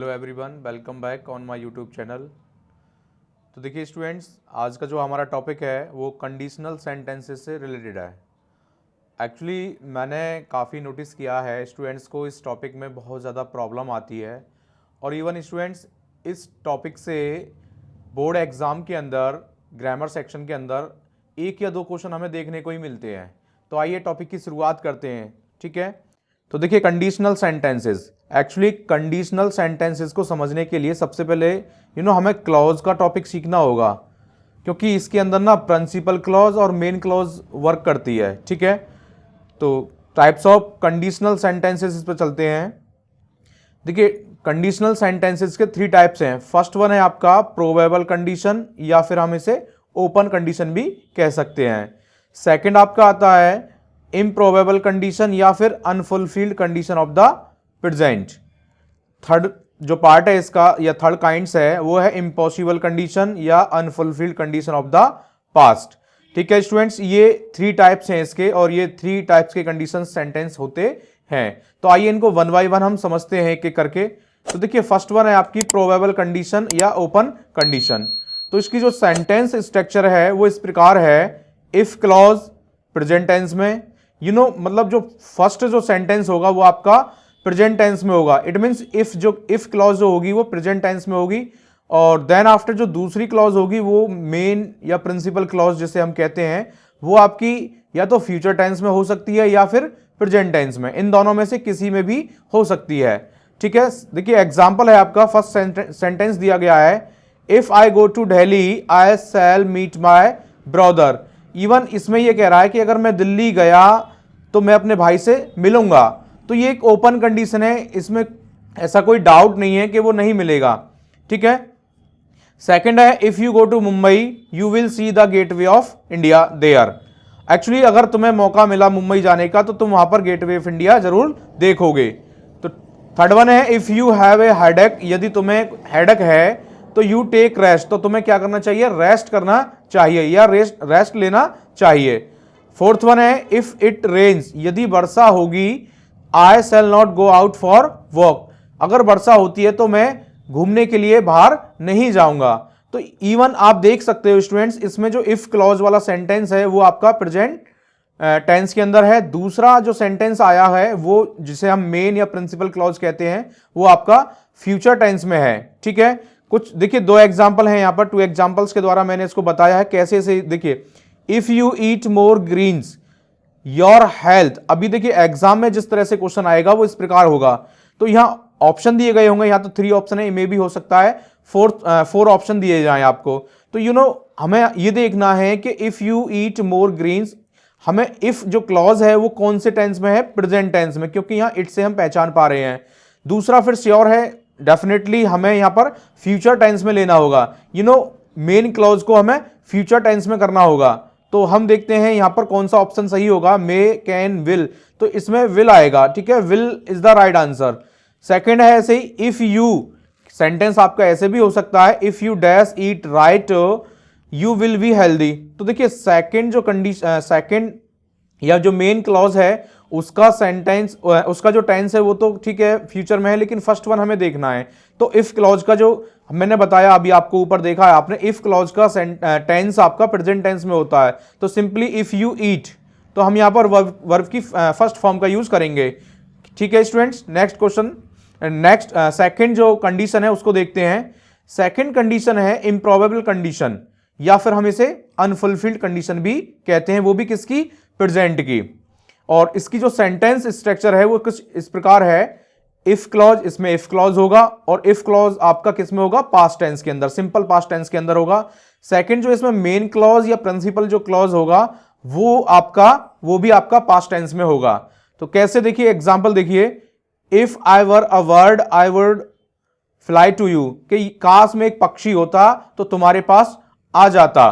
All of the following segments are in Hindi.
Hello everyone, welcome back on my YouTube channel. तो देखिए स्टूडेंट्स, आज का जो हमारा टॉपिक है वो कंडीशनल सेंटेंसेस से रिलेटेड है। एक्चुअली मैंने काफ़ी नोटिस किया है स्टूडेंट्स को इस टॉपिक में बहुत ज़्यादा प्रॉब्लम आती है और इवन स्टूडेंट्स इस टॉपिक से बोर्ड एग्ज़ाम के अंदर ग्रामर सेक्शन के अंदर एक या दो क्वेश्चन हमें देखने को ही मिलते हैं। तो आइए टॉपिक की शुरुआत करते हैं, ठीक है। तो देखिए conditional sentences, actually conditional sentences को समझने के लिए सबसे पहले हमें क्लॉज का टॉपिक सीखना होगा, क्योंकि इसके अंदर ना प्रिंसिपल क्लॉज और मेन क्लॉज वर्क करती है, ठीक है। तो टाइप्स ऑफ कंडीशनल सेंटेंसेस इस पर चलते हैं। देखिए कंडीशनल सेंटेंसेस के 3 टाइप्स हैं। फर्स्ट वन है आपका प्रोबेबल कंडीशन, या फिर हम इसे ओपन कंडीशन भी कह सकते हैं। सेकंड आपका आता है इम्प्रोबेबल कंडीशन या फिर unfulfilled condition of the present. Third जो पार्ट है इसका या थर्ड काइंड्स है वो है इम्पॉसिबल कंडीशन या unfulfilled condition of the past, ठीक है स्टूडेंट्स। ये 3 टाइप्स हैं इसके और ये 3 टाइप्स के कंडीशन सेंटेंस होते हैं। तो आइए इनको वन बाय वन हम समझते हैं एक एक करके। तो देखिए फर्स्ट वन है आपकी प्रोबेबल कंडीशन या ओपन कंडीशन। तो इसकी जो सेंटेंस स्ट्रक्चर है वो इस प्रकार है, इफ क्लॉज प्रेजेंट टेंस में, मतलब जो फर्स्ट जो सेंटेंस होगा वो आपका प्रेजेंट टेंस में होगा। इट मींस इफ क्लॉज जो होगी वो प्रेजेंट टेंस में होगी, और देन आफ्टर जो दूसरी क्लॉज होगी वो मेन या प्रिंसिपल क्लॉज जिसे हम कहते हैं वो आपकी या तो फ्यूचर टेंस में हो सकती है या फिर प्रेजेंट टेंस में, इन दोनों में से किसी में भी हो सकती है, ठीक है। देखिए एग्जाम्पल है आपका, फर्स्ट सेंटेंस दिया गया है, if I go to Delhi I shall meet my brother. Even इसमें यह कह रहा है कि अगर मैं दिल्ली गया तो मैं अपने भाई से मिलूंगा। तो ये एक ओपन कंडीशन है, इसमें ऐसा कोई डाउट नहीं है कि वो नहीं मिलेगा, ठीक है। सेकंड है if you go to Mumbai you will see the Gateway of India there. Actually अगर तुम्हें मौका मिला मुंबई जाने का तो तुम वहां पर गेटवे ऑफ इंडिया जरूर देखोगे। तो थर्ड वन है if you have a headache, यदि तुम्हें हेडेक है तो यू टेक रेस्ट, तो तुम्हें क्या करना चाहिए, रेस्ट करना चाहिए या रेस्ट लेना चाहिए। फोर्थ वन है इफ इट रेन्स, यदि वर्षा होगी, I shall not go out for walk, अगर वर्षा होती है तो मैं घूमने के लिए बाहर नहीं जाऊंगा। तो इवन आप देख सकते हो स्टूडेंट्स, इसमें जो इफ क्लॉज वाला सेंटेंस है वो आपका प्रेजेंट टेंस के अंदर है। दूसरा जो सेंटेंस आया है वो जिसे हम मेन या प्रिंसिपल क्लॉज कहते हैं वो आपका फ्यूचर टेंस में है, ठीक है। कुछ देखिए 2 एग्जाम्पल हैं यहाँ पर, 2 एग्जाम्पल्स के द्वारा मैंने इसको बताया है कैसे से। देखिए if you eat more greens your health, अभी देखिए एग्जाम में जिस तरह से क्वेश्चन आएगा वो इस प्रकार होगा। तो यहां ऑप्शन दिए गए होंगे, यहां तो 3 ऑप्शन है, मे भी हो सकता है 4 ऑप्शन दिए जाएं आपको। तो हमें ये देखना है कि if you eat more greens, हमें इफ जो क्लॉज है वो कौन से टेंस में है, प्रेजेंट टेंस में, क्योंकि यहां इट से हम पहचान पा रहे हैं। दूसरा फिर श्योर है, डेफिनेटली हमें यहां पर फ्यूचर टेंस में लेना होगा। मेन क्लॉज को हमें फ्यूचर टेंस में करना होगा। तो हम देखते हैं यहां पर कौन सा ऑप्शन सही होगा, मे, कैन, विल, तो इसमें विल आएगा, ठीक है। Will is the right answer. Second है ऐसे ही इफ यू, सेंटेंस आपका ऐसे भी हो सकता है, if you dash eat right you will be healthy. तो देखिए सेकंड जो कंडीशन, सेकंड या जो मेन क्लॉज है उसका सेंटेंस, उसका जो टेंस है वो तो ठीक है फ्यूचर में है, लेकिन फर्स्ट वन हमें देखना है। तो इफ क्लॉज का जो मैंने बताया अभी आपको ऊपर देखा है आपने, इफ क्लॉज का टेंस आपका प्रेजेंट टेंस में होता है। तो सिंपली इफ यू ईट, तो हम यहां पर वर्ब की फर्स्ट फॉर्म का यूज करेंगे, ठीक है students. Next question, next second जो कंडीशन है उसको देखते हैं। सेकंड कंडीशन है इम्प्रोबेबल कंडीशन या फिर हम इसे अनफुलफिल्ड कंडीशन भी कहते हैं, वो भी किसकी, प्रेजेंट की। और इसकी जो सेंटेंस स्ट्रक्चर है वो कुछ इस प्रकार है, इफ क्लॉज, इसमें इफ क्लॉज होगा और इफ क्लॉज आपका किस में होगा, पास्ट टेंस के अंदर, सिंपल पास्ट टेंस के अंदर होगा। सेकंड जो इसमें मेन क्लॉज या प्रिंसिपल जो क्लॉज होगा वो भी आपका पास्ट टेंस में होगा। तो कैसे, देखिए एग्जांपल देखिए, if I were a bird I would fly to you, कि काश में एक पक्षी होता तो तुम्हारे पास आ जाता।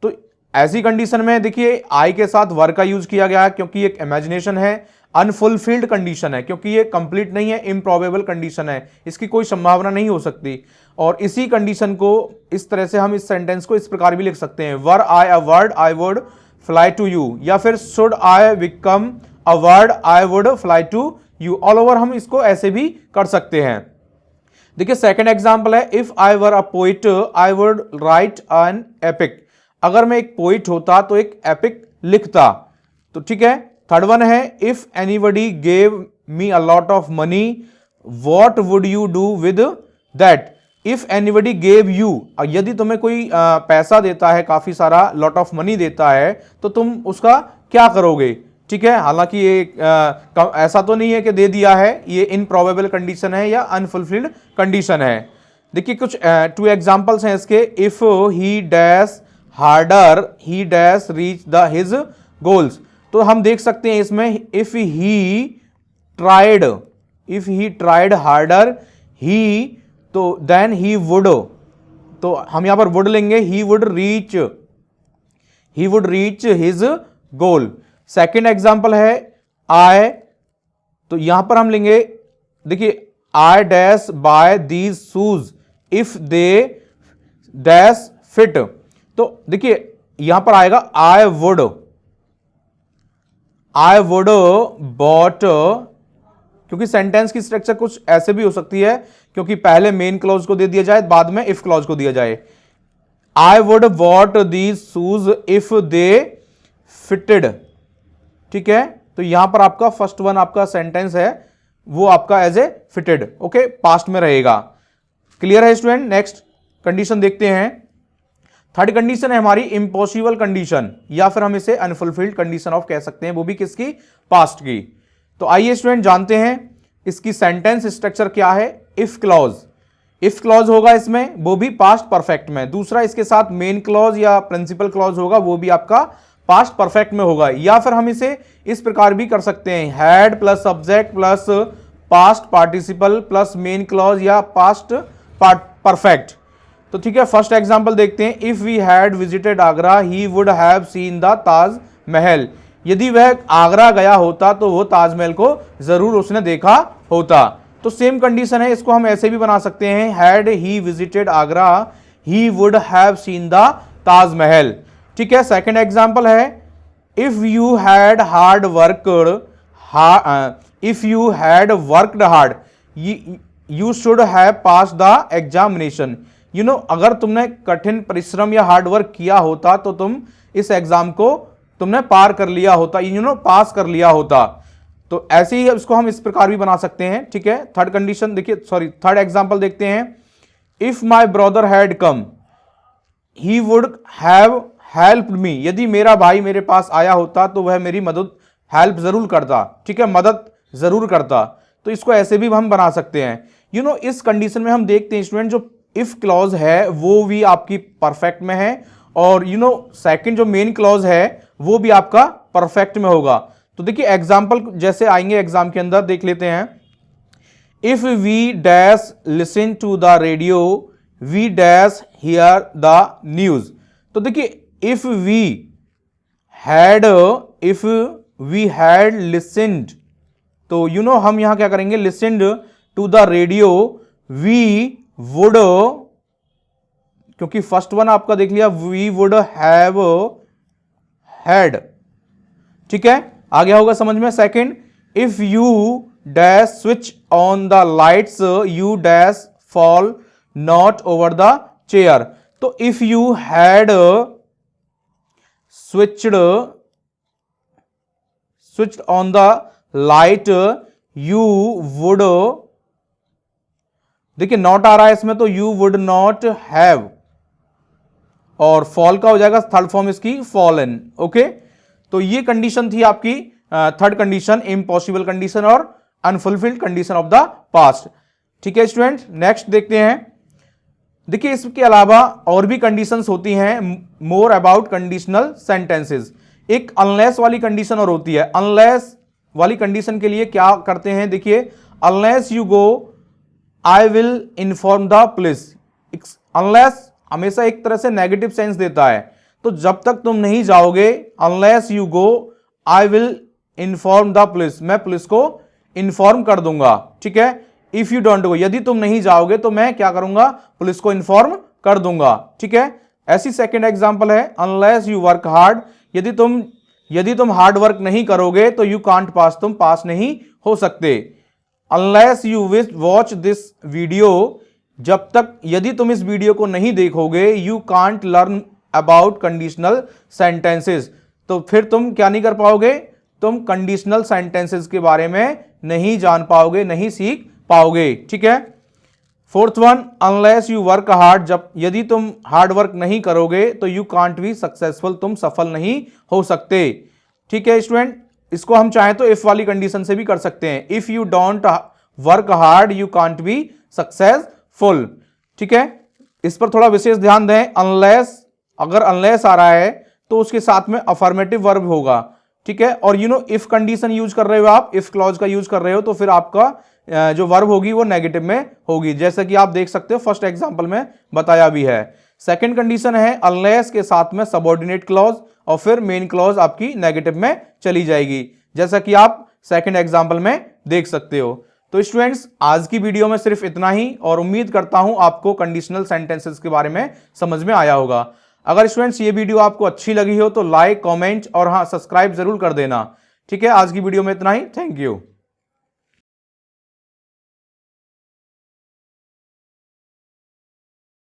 तो ऐसी कंडीशन में देखिए आई के साथ वर का यूज किया गया है क्योंकि एक इमेजिनेशन है, अनफुलफिल्ड कंडीशन है क्योंकि ये कंप्लीट नहीं है, इम्प्रोबेबल कंडीशन है, इसकी कोई संभावना नहीं हो सकती। और इसी कंडीशन को इस तरह से हम इस सेंटेंस को इस प्रकार भी लिख सकते हैं, were I a word I would fly to you, या फिर should I become a word I would fly to you. All over हम इसको ऐसे भी कर सकते हैं। देखिए सेकंड एग्जांपल है, if I were a poet I would write an epic. अगर मैं एक पोइट होता तो एक एपिक लिखता। तो ठीक है। थर्ड वन है, if anybody gave me a lot of money what would you do with that. If anybody gave you, यदि तुम्हें कोई पैसा देता है, काफी सारा लॉट ऑफ मनी देता है, तो तुम उसका क्या करोगे। ठीक है। हालांकि ये ऐसा तो नहीं है कि दे दिया है, ये इनप्रोबेबल कंडीशन है या अनफुलफिल्ड कंडीशन है। देखिए कुछ टू एग्जांपल्स हैं इसके। If he dash harder he dash reach the his goals. तो हम देख सकते हैं इसमें इफ ही ट्राइड हार्डर ही, तो देन ही वुड, तो हम यहां पर वुड लेंगे, he would reach his goal. Second example है आई, तो यहां पर हम लेंगे, देखिए I dash by these shoes if they dash fit. तो देखिए यहां पर आएगा आई वुड बॉट, क्योंकि सेंटेंस की स्ट्रक्चर कुछ ऐसे भी हो सकती है, क्योंकि पहले मेन क्लॉज को दे दिया जाए, बाद में इफ क्लॉज को दिया जाए। I would bot these shoes if they fitted. ठीक है। तो यहां पर आपका फर्स्ट वन आपका सेंटेंस है वो आपका as a fitted, okay, past में रहेगा। क्लियर है स्टूडेंट। नेक्स्ट कंडीशन देखते हैं। थर्ड कंडीशन है हमारी इम्पॉसिबल कंडीशन, या फिर हम इसे अनफुलफिल्ड कंडीशन ऑफ कह सकते हैं, वो भी किसकी, पास्ट की। तो आइए स्टूडेंट जानते हैं इसकी सेंटेंस स्ट्रक्चर क्या है। इफ क्लॉज होगा इसमें, वो भी पास्ट परफेक्ट में। दूसरा इसके साथ मेन क्लॉज या प्रिंसिपल क्लॉज होगा, वो भी आपका पास्ट परफेक्ट में होगा। या फिर हम इसे इस प्रकार भी कर सकते हैं, had plus subject plus past participle plus main clause या पास्ट परफेक्ट। तो ठीक है, फर्स्ट एग्जांपल देखते हैं। If we had visited Agra he would have seen the Taj Mahal. यदि वह आगरा गया होता तो वो ताजमहल को जरूर उसने देखा होता। तो सेम कंडीशन है, इसको हम ऐसे भी बना सकते हैं, had he visited Agra he would have seen the Taj Mahal. ठीक है। सेकंड एग्जांपल है, if you had worked hard you should have pass the examination. अगर तुमने कठिन परिश्रम या हार्ड वर्क किया होता तो तुम इस एग्जाम को तुमने पार कर लिया होता, पास कर लिया होता। तो ऐसे ही इसको हम इस प्रकार भी बना सकते हैं। ठीक है। थर्ड कंडीशन देखिए, थर्ड एग्जांपल देखते हैं। If my brother had come he would have help me. यदि मेरा भाई मेरे पास आया होता तो वह मेरी हेल्प जरूर करता। ठीक है, मदद जरूर करता। तो इसको ऐसे भी हम बना सकते हैं। इस कंडीशन में हम देखते हैं स्टूडेंट, जो इफ क्लॉज है वो भी आपकी परफेक्ट में है, और सेकंड जो मेन क्लॉज है वो भी आपका परफेक्ट में होगा। तो देखिए एग्जाम्पल जैसे आएंगे एग्जाम के अंदर, देख लेते हैं। If we dash listen to the radio we dash hear the news. तो देखिए इफ वी हैड लिसन्ड, तो हम यहां क्या करेंगे, listened to the radio we would, क्योंकि फर्स्ट वन आपका देख लिया, वी वुड हैव हैड। ठीक है, आ गया होगा समझ में। Second, if you dash switch on the lights you dash fall not over the chair. तो if you had switched on the light you would, देखिए नॉट आ रहा है इसमें, तो you would not have, और फॉल का हो जाएगा थर्ड फॉर्म इसकी fallen। ओके, तो ये कंडीशन थी आपकी थर्ड कंडीशन, इम्पॉसिबल कंडीशन और unfulfilled condition of the past. ठीक है स्टूडेंट, नेक्स्ट देखते हैं। देखिए इसके अलावा और भी कंडीशंस होती हैं, मोर अबाउट कंडीशनल सेंटेंसेस। एक अनलेस वाली कंडीशन और होती है। अनलेस वाली कंडीशन के लिए क्या करते हैं, देखिए, unless you go I will inform the police. Unless हमेशा एक तरह से नेगेटिव सेंस देता है, तो जब तक तुम नहीं जाओगे, unless you go I will inform the police, मैं पुलिस को इन्फॉर्म कर दूंगा। ठीक है, इफ यू डोंट गो, यदि तुम नहीं जाओगे तो मैं क्या करूंगा, पुलिस को इन्फॉर्म कर दूंगा। ठीक है, ऐसी सेकंड एग्जांपल है, अनलेस यू वर्क हार्ड, यदि तुम हार्ड वर्क नहीं करोगे तो यू कांट पास, तुम पास नहीं हो सकते। Unless you will watch this video जब तक यदि तुम इस वीडियो को नहीं देखोगे you can't learn about conditional sentences, तो फिर तुम क्या नहीं कर पाओगे, तुम कंडीशनल सेंटेंसेस के बारे में नहीं जान पाओगे, नहीं सीख पाओगे। ठीक है। Fourth one, unless you work hard, जब यदि तुम हार्ड वर्क नहीं करोगे तो यू कांट बी सक्सेसफुल, तुम सफल नहीं हो सकते। ठीक है स्टूडेंट, इसको हम चाहें तो इफ वाली कंडीशन से भी कर सकते हैं, if you don't work hard you can't be successful. ठीक है, इस पर थोड़ा विशेष ध्यान दें। अनलेस, अगर अनलेस आ रहा है तो उसके साथ में अफर्मेटिव वर्ब होगा। ठीक है, और इफ कंडीशन यूज कर रहे हो आप, इफ क्लॉज का यूज कर रहे हो तो फिर आपका जो वर्ब होगी वो नेगेटिव में होगी, जैसे कि आप देख सकते हो फर्स्ट एग्जांपल में बताया भी है। सेकंड कंडीशन है अनलेस के साथ में सबऑर्डिनेट क्लॉज और फिर मेन क्लॉज आपकी नेगेटिव में चली जाएगी, जैसा कि आप सेकंड एग्जांपल में देख सकते हो। तो स्टूडेंट्स, आज की वीडियो में सिर्फ इतना ही, और उम्मीद करता हूं आपको कंडीशनल सेंटेंसेस के बारे में समझ में आया होगा। अगर स्टूडेंट्स ये वीडियो आपको अच्छी लगी हो तो लाइक, कमेंट और हाँ सब्सक्राइब जरूर कर देना। ठीक है, आज की वीडियो में इतना ही। Thank you.